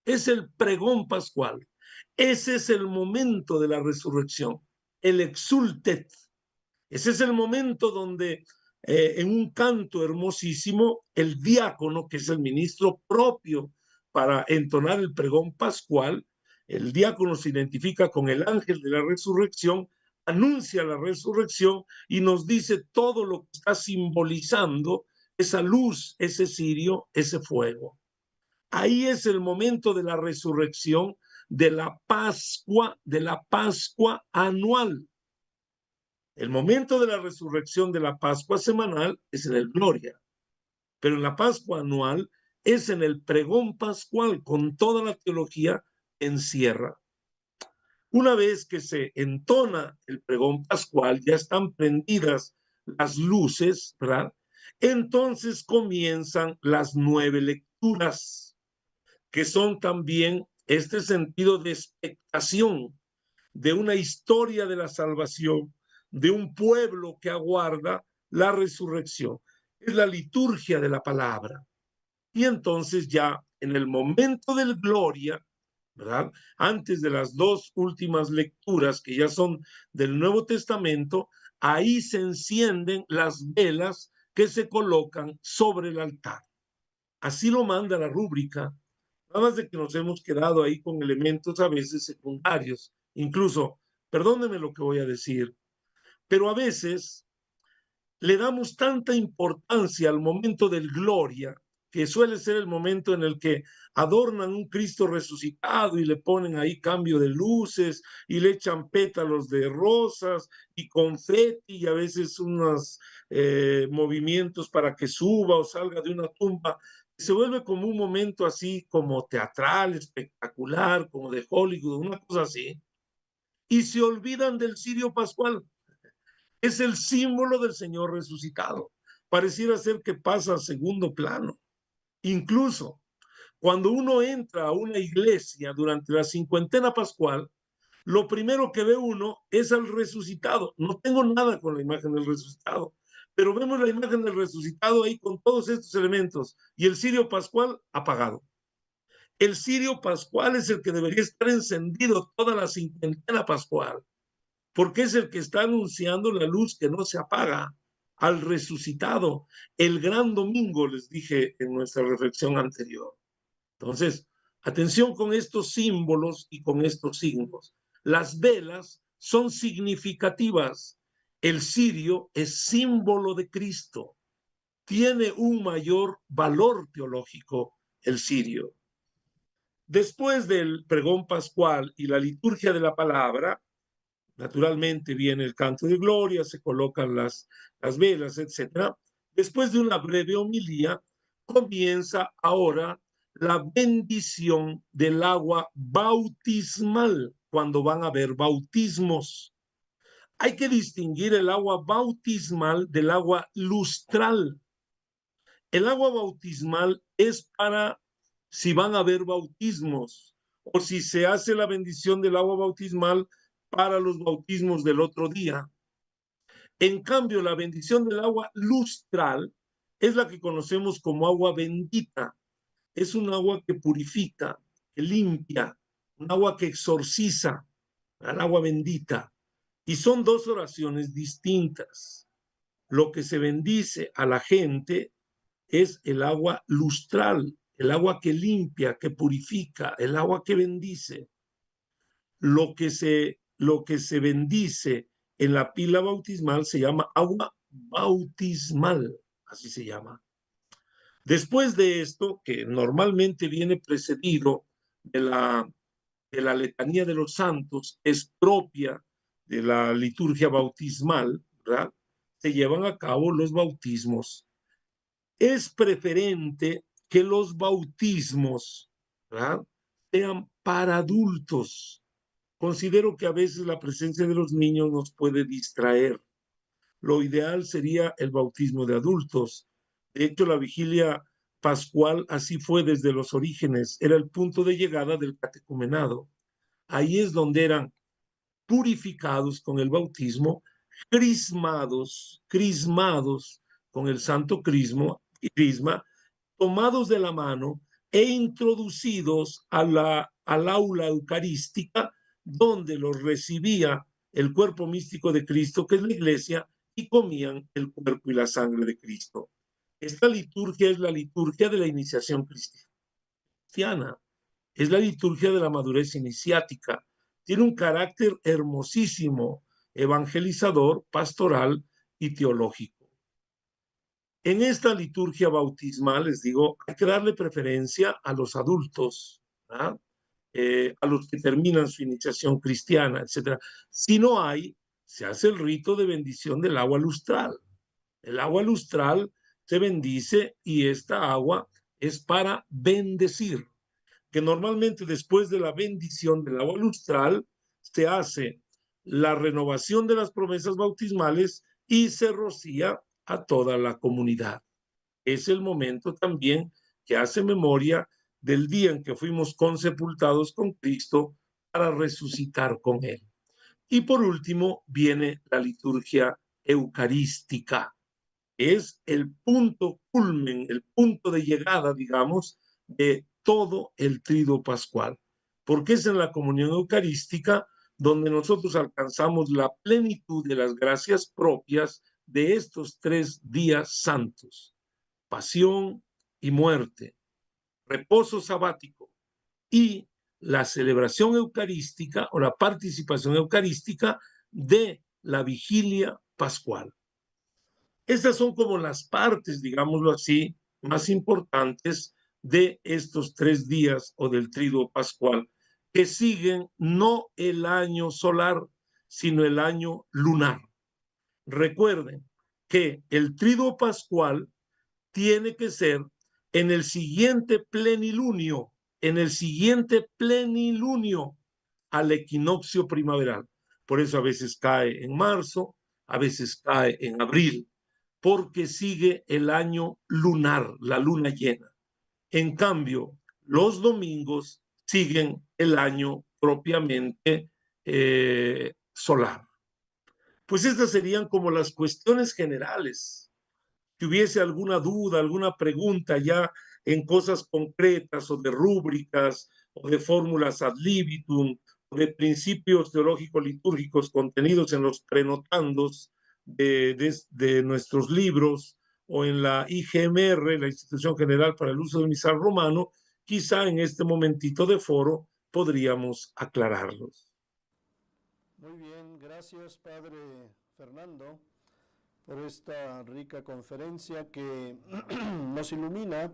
es el pregón pascual. Ese es el momento de la resurrección, el exultet. Ese es el momento donde en un canto hermosísimo, el diácono, que es el ministro propio para entonar el pregón pascual, el diácono se identifica con el ángel de la resurrección, anuncia la resurrección y nos dice todo lo que está simbolizando esa luz, ese cirio, ese fuego. Ahí es el momento de la resurrección, de la Pascua anual. El momento de la resurrección de la Pascua semanal es en el Gloria, pero en la Pascua anual es en el pregón pascual, con toda la teología encierra. Una vez que se entona el pregón pascual, ya están prendidas las luces, ¿verdad? Entonces comienzan las 9 lecturas, que son también este sentido de expectación de una historia de la salvación, de un pueblo que aguarda la resurrección. Es la liturgia de la palabra. Y entonces ya en el momento del gloria, ¿verdad? Antes de las 2 últimas lecturas, que ya son del Nuevo Testamento, ahí se encienden las velas que se colocan sobre el altar. Así lo manda la rúbrica, nada más de que nos hemos quedado ahí con elementos a veces secundarios. Incluso, perdónenme lo que voy a decir, pero a veces le damos tanta importancia al momento del gloria, que suele ser el momento en el que adornan un Cristo resucitado y le ponen ahí cambio de luces y le echan pétalos de rosas y confeti y a veces unos movimientos para que suba o salga de una tumba. Se vuelve como un momento así como teatral, espectacular, como de Hollywood, una cosa así. Y se olvidan del cirio pascual. Es el símbolo del Señor resucitado. Pareciera ser que pasa a segundo plano. Incluso cuando uno entra a una iglesia durante la cincuentena pascual, lo primero que ve uno es al resucitado. No tengo nada con la imagen del resucitado, pero vemos la imagen del resucitado ahí con todos estos elementos y el cirio pascual apagado. El cirio pascual es el que debería estar encendido toda la cincuentena pascual, porque es el que está anunciando la luz que no se apaga al resucitado. El gran domingo, les dije en nuestra reflexión anterior. Entonces, atención con estos símbolos y con estos signos. Las velas son significativas. El cirio es símbolo de Cristo. Tiene un mayor valor teológico el cirio. Después del pregón pascual y la liturgia de la palabra, naturalmente viene el canto de gloria, se colocan las velas, etc. Después de una breve homilía, comienza ahora la bendición del agua bautismal, cuando van a haber bautismos. Hay que distinguir el agua bautismal del agua lustral. El agua bautismal es para si van a haber bautismos o si se hace la bendición del agua bautismal para los bautismos del otro día. En cambio, la bendición del agua lustral es la que conocemos como agua bendita. Es un agua que purifica, que limpia, un agua que exorciza, el agua bendita. Y son 2 oraciones distintas. Lo que se bendice a la gente es el agua lustral, el agua que limpia, que purifica, el agua que bendice. Lo que se bendice en la pila bautismal se llama agua bautismal, así se llama. Después de esto, que normalmente viene precedido de la letanía de los santos, es propia de la liturgia bautismal, ¿verdad? Se llevan a cabo los bautismos. Es preferente que los bautismos, ¿verdad?, sean para adultos. Considero que a veces la presencia de los niños nos puede distraer. Lo ideal sería el bautismo de adultos. De hecho, la vigilia pascual así fue desde los orígenes. Era el punto de llegada del catecumenado. Ahí es donde eran purificados con el bautismo, crismados con el santo crisma, tomados de la mano e introducidos al aula eucarística, donde los recibía el cuerpo místico de Cristo, que es la iglesia, y comían el cuerpo y la sangre de Cristo. Esta liturgia es la liturgia de la iniciación cristiana, es la liturgia de la madurez iniciática. Tiene un carácter hermosísimo, evangelizador, pastoral y teológico. En esta liturgia bautismal, les digo, hay que darle preferencia a los adultos, ¿verdad? A los que terminan su iniciación cristiana, etc. Si no hay, se hace el rito de bendición del agua lustral. El agua lustral se bendice y esta agua es para bendecir, que normalmente después de la bendición del agua lustral se hace la renovación de las promesas bautismales y se rocía a toda la comunidad. Es el momento también que hace memoria del día en que fuimos consepultados con Cristo para resucitar con Él. Y por último viene la liturgia eucarística. Es el punto culmen, el punto de llegada, digamos, de todo el triduo pascual, porque es en la comunión eucarística donde nosotros alcanzamos la plenitud de las gracias propias de estos 3 días santos: pasión y muerte, reposo sabático y la celebración eucarística o la participación eucarística de la vigilia pascual. Estas son como las partes, digámoslo así, más importantes de estos 3 días o del triduo pascual, que siguen no el año solar, sino el año lunar. Recuerden que el triduo pascual tiene que ser en el siguiente plenilunio, al equinoccio primaveral. Por eso a veces cae en marzo, a veces cae en abril, porque sigue el año lunar, la luna llena. En cambio, los domingos siguen el año propiamente solar. Pues estas serían como las cuestiones generales. Si hubiese alguna duda, alguna pregunta ya en cosas concretas o de rúbricas o de fórmulas ad libitum o de principios teológicos litúrgicos contenidos en los prenotandos de nuestros libros o en la IGMR, la Institución General para el Uso del Misal Romano, quizá en este momentito de foro podríamos aclararlos. Muy bien, gracias Padre Fernando por esta rica conferencia que nos ilumina,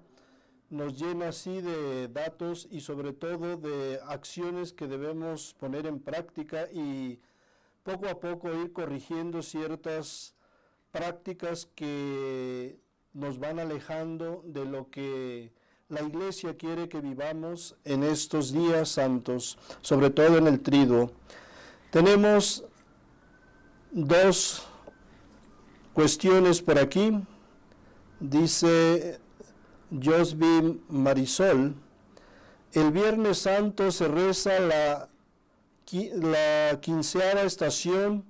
nos llena así de datos y sobre todo de acciones que debemos poner en práctica y poco a poco ir corrigiendo ciertas prácticas que nos van alejando de lo que la Iglesia quiere que vivamos en estos días santos, sobre todo en el triduo. Tenemos 2 cuestiones por aquí. Dice Josby Marisol: el Viernes Santo se reza la 15ª estación,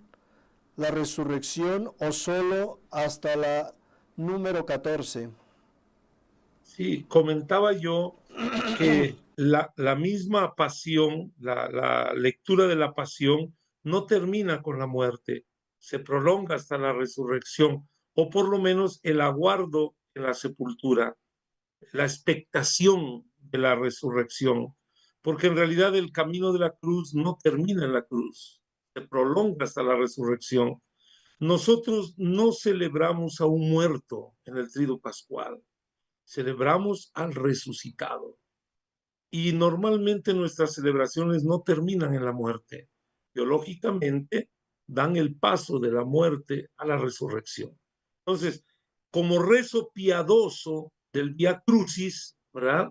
la resurrección, o solo hasta la número 14. Sí, comentaba yo que la misma pasión, la lectura de la pasión no termina con la muerte, se prolonga hasta la resurrección, o por lo menos el aguardo en la sepultura, la expectación de la resurrección, porque en realidad el camino de la cruz no termina en la cruz, se prolonga hasta la resurrección. Nosotros no celebramos a un muerto en el triduo pascual, celebramos al resucitado. Y normalmente nuestras celebraciones no terminan en la muerte. Teológicamente dan el paso de la muerte a la resurrección. Entonces, como rezo piadoso del Vía Crucis, ¿verdad?,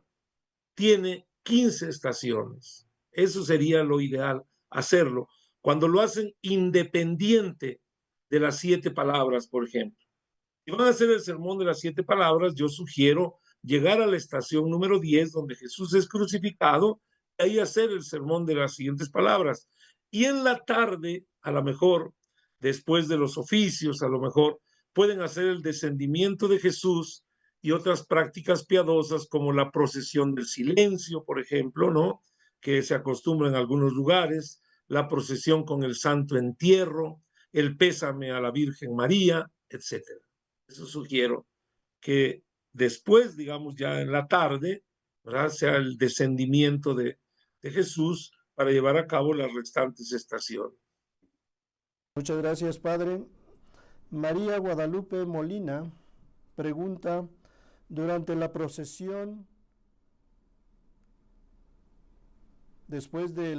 tiene 15 estaciones. Eso sería lo ideal, hacerlo. Cuando lo hacen independiente de las 7 palabras, por ejemplo. Si van a hacer el sermón de las 7 palabras, yo sugiero llegar a la estación número 10, donde Jesús es crucificado, y ahí hacer el sermón de las siguientes palabras. Y en la tarde, a lo mejor, después de los oficios, a lo mejor, pueden hacer el descendimiento de Jesús y otras prácticas piadosas como la procesión del silencio, por ejemplo, ¿no?, que se acostumbra en algunos lugares, la procesión con el santo entierro, el pésame a la Virgen María, etcétera. Eso sugiero que después, digamos ya en la tarde, ¿verdad?, sea el descendimiento de Jesús para llevar a cabo las restantes estaciones. Muchas gracias, Padre. María Guadalupe Molina pregunta: durante la procesión, después de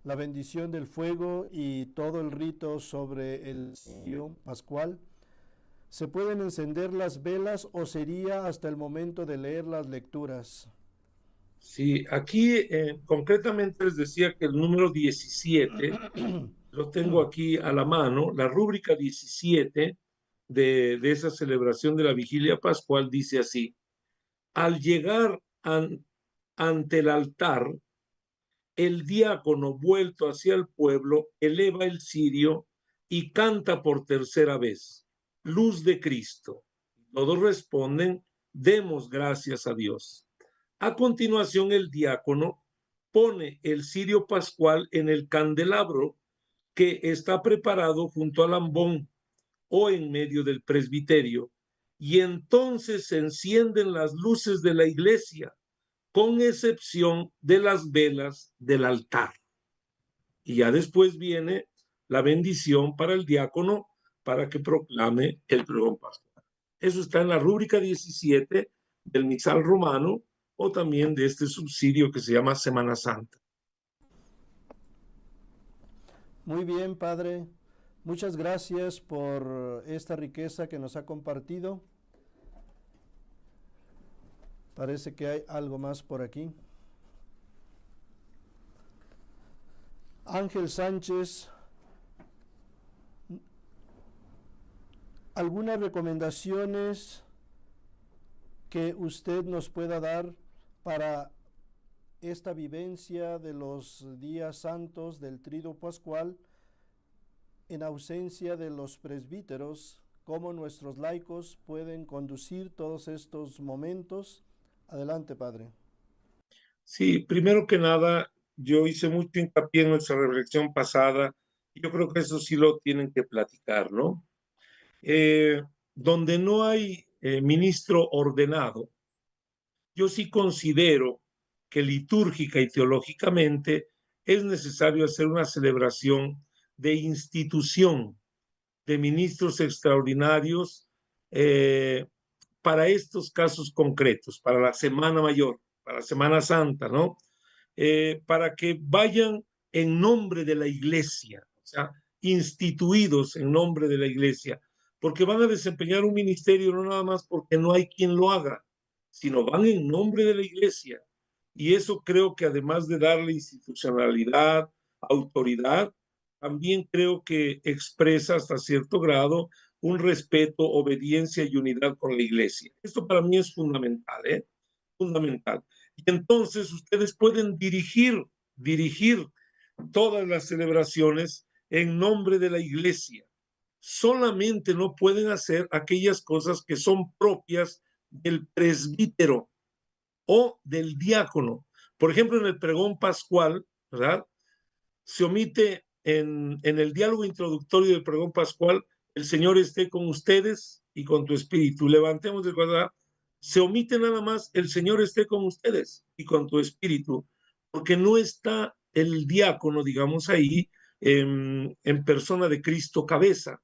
la bendición del fuego y todo el rito sobre el cirio pascual, ¿se pueden encender las velas o sería hasta el momento de leer las lecturas? Sí, aquí concretamente les decía que el número 17, lo tengo aquí a la mano, la rúbrica 17 de esa celebración de la vigilia pascual dice así: al llegar ante el altar, el diácono vuelto hacia el pueblo eleva el cirio y canta por tercera vez: luz de Cristo. Todos responden: demos gracias a Dios. A continuación, el diácono pone el cirio pascual en el candelabro que está preparado junto al ambón o en medio del presbiterio, y entonces se encienden las luces de la iglesia, con excepción de las velas del altar. Y ya después viene la bendición para el diácono para que proclame el pregón pascual. Eso está en la rúbrica 17 del misal romano, o también de este subsidio que se llama Semana Santa. Muy bien, Padre. Muchas gracias por esta riqueza que nos ha compartido. Parece que hay algo más por aquí. Ángel Sánchez, ¿algunas recomendaciones que usted nos pueda dar para esta vivencia de los días santos del Triduo Pascual en ausencia de los presbíteros? ¿Cómo nuestros laicos pueden conducir todos estos momentos? Adelante, Padre. Sí, primero que nada, yo hice mucho hincapié en nuestra reflexión pasada, y yo creo que eso sí lo tienen que platicar, ¿no? Donde no hay ministro ordenado, yo sí considero que litúrgica y teológicamente es necesario hacer una celebración de institución de ministros extraordinarios para estos casos concretos, para la Semana Mayor, para la Semana Santa, ¿no? Para que vayan en nombre de la Iglesia, o sea, instituidos en nombre de la Iglesia, porque van a desempeñar un ministerio no nada más porque no hay quien lo haga, sino van en nombre de la Iglesia. Y eso creo que además de darle institucionalidad, autoridad, también creo que expresa hasta cierto grado un respeto, obediencia y unidad con la Iglesia. Esto para mí es fundamental, ¿eh? Fundamental. Y entonces ustedes pueden dirigir todas las celebraciones en nombre de la Iglesia. Solamente no pueden hacer aquellas cosas que son propias del presbítero o del diácono. Por ejemplo, en el pregón pascual, ¿verdad? Se omite en el diálogo introductorio del pregón pascual: el Señor esté con ustedes y con tu espíritu. Levantemos el cuadrado. Se omite nada más: el Señor esté con ustedes y con tu espíritu, porque no está el diácono, digamos, ahí en persona de Cristo cabeza.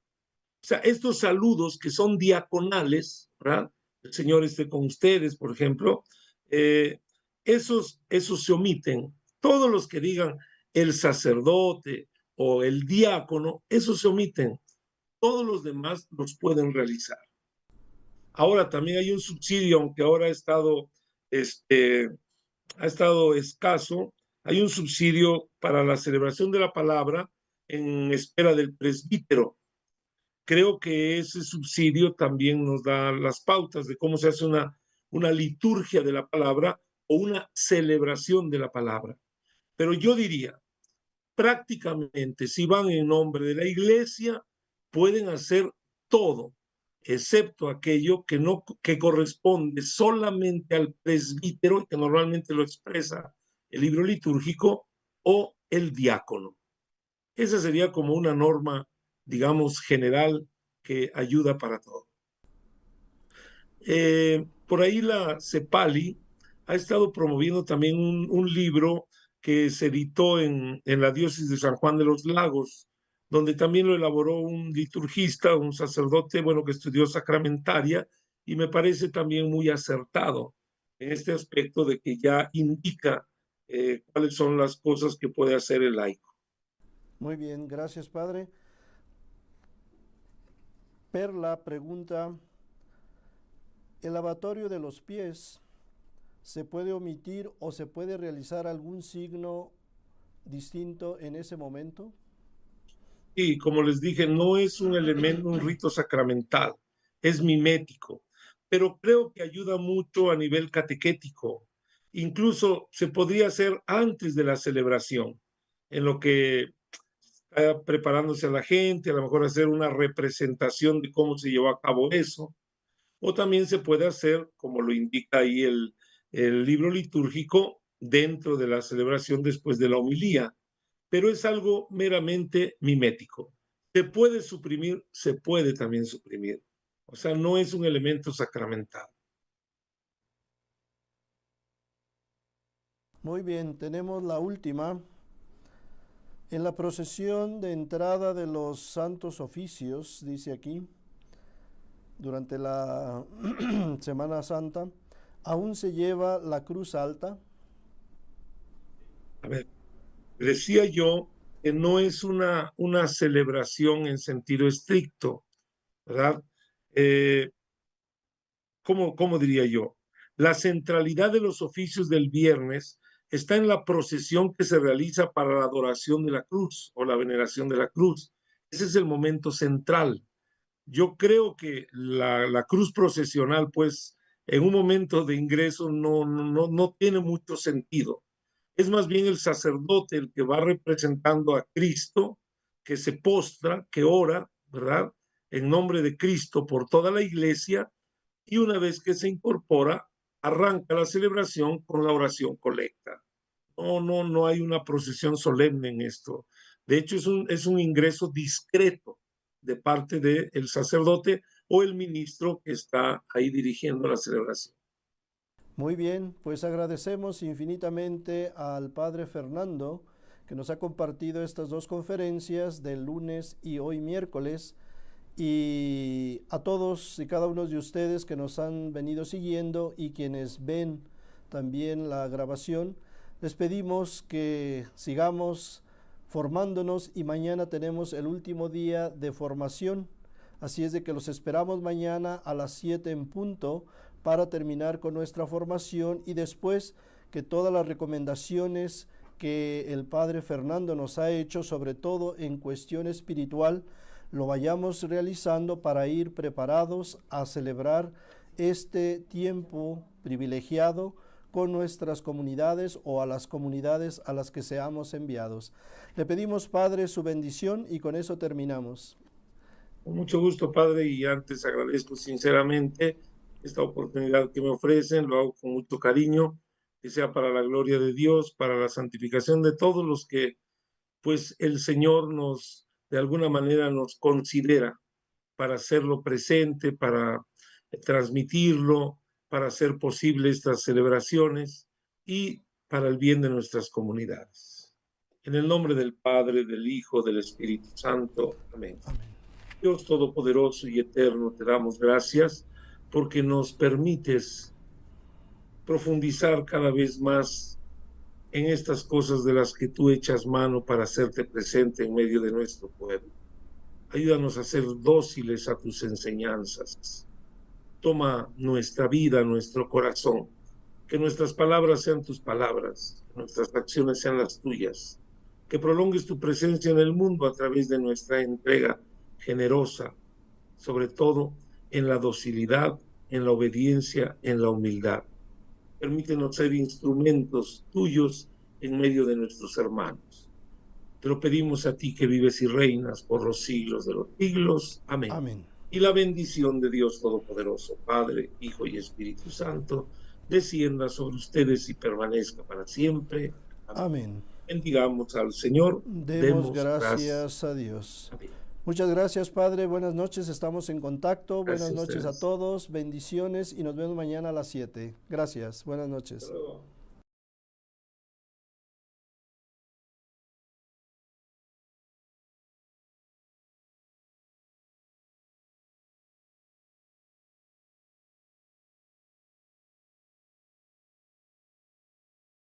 O sea, estos saludos que son diaconales, ¿verdad? El Señor esté con ustedes, por ejemplo, esos se omiten. Todos los que digan el sacerdote o el diácono, esos se omiten. Todos los demás los pueden realizar. Ahora también hay un subsidio, aunque ahora ha estado escaso. Hay un subsidio para la celebración de la palabra en espera del presbítero. Creo que ese subsidio también nos da las pautas de cómo se hace una liturgia de la palabra o una celebración de la palabra. Pero yo diría, prácticamente, si van en nombre de la iglesia, pueden hacer todo, excepto aquello que corresponde solamente al presbítero, que normalmente lo expresa el libro litúrgico, o el diácono. Esa sería como una norma, digamos, general que ayuda para todo. Por ahí la CEPALI ha estado promoviendo también un libro que se editó en la diócesis de San Juan de los Lagos, donde también lo elaboró un liturgista, un sacerdote, bueno, que estudió sacramentaria, y me parece también muy acertado en este aspecto de que ya indica cuáles son las cosas que puede hacer el laico. Muy bien, gracias, Padre. Perla pregunta, ¿el lavatorio de los pies se puede omitir o se puede realizar algún signo distinto en ese momento? Y como les dije, no es un elemento, un rito sacramental, es mimético, pero creo que ayuda mucho a nivel catequético. Incluso se podría hacer antes de la celebración, en lo que está preparándose a la gente, a lo mejor hacer una representación de cómo se llevó a cabo eso, o también se puede hacer, como lo indica ahí el libro litúrgico, dentro de la celebración después de la homilía, pero es algo meramente mimético. Se puede suprimir, se puede también suprimir. O sea, no es un elemento sacramental. Muy bien, tenemos la última. En la procesión de entrada de los santos oficios, dice aquí, durante la Semana Santa, aún se lleva la cruz alta. A ver, decía yo que no es una celebración en sentido estricto, ¿verdad? Eh, ¿cómo diría yo? La centralidad de los oficios del viernes está en la procesión que se realiza para la adoración de la cruz o la veneración de la cruz. Ese es el momento central. Yo creo que la cruz procesional, pues, en un momento de ingreso no tiene mucho sentido. Es más bien el sacerdote el que va representando a Cristo, que se postra, que ora, ¿verdad? En nombre de Cristo por toda la iglesia, y una vez que se incorpora, arranca la celebración con la oración colecta. No hay una procesión solemne en esto. De hecho, es un ingreso discreto de parte del sacerdote o el ministro que está ahí dirigiendo la celebración. Muy bien, pues agradecemos infinitamente al Padre Fernando que nos ha compartido estas dos conferencias del lunes y hoy miércoles, y a todos y cada uno de ustedes que nos han venido siguiendo y quienes ven también la grabación, les pedimos que sigamos formándonos, y mañana tenemos el último día de formación. Así es de que los esperamos mañana a las 7 en punto para terminar con nuestra formación, y después que todas las recomendaciones que el Padre Fernando nos ha hecho, sobre todo en cuestión espiritual, lo vayamos realizando para ir preparados a celebrar este tiempo privilegiado con nuestras comunidades o a las comunidades a las que seamos enviados. Le pedimos, Padre, su bendición, y con eso terminamos. Con mucho gusto, Padre, y antes agradezco sinceramente esta oportunidad que me ofrecen, lo hago con mucho cariño, que sea para la gloria de Dios, para la santificación de todos los que, pues, el Señor de alguna manera nos considera para hacerlo presente, para transmitirlo, para hacer posible estas celebraciones y para el bien de nuestras comunidades. En el nombre del Padre, del Hijo, del Espíritu Santo. Amén. Amén. Dios Todopoderoso y Eterno, te damos gracias porque nos permites profundizar cada vez más en estas cosas de las que tú echas mano para hacerte presente en medio de nuestro pueblo. Ayúdanos a ser dóciles a tus enseñanzas. Toma nuestra vida, nuestro corazón, que nuestras palabras sean tus palabras, que nuestras acciones sean las tuyas, que prolongues tu presencia en el mundo a través de nuestra entrega generosa, sobre todo en la docilidad, en la obediencia, en la humildad. Permítenos ser instrumentos tuyos en medio de nuestros hermanos. Te lo pedimos a ti que vives y reinas por los siglos de los siglos. Amén. Amén. Y la bendición de Dios Todopoderoso, Padre, Hijo y Espíritu Santo, descienda sobre ustedes y permanezca para siempre. Amén. Amén. Bendigamos al Señor. Demos gracias a Dios. Amén. Muchas gracias, Padre. Buenas noches, estamos en contacto. Gracias Buenas noches a todos, bendiciones, y nos vemos mañana a las 7. Gracias, buenas noches. Hasta luego.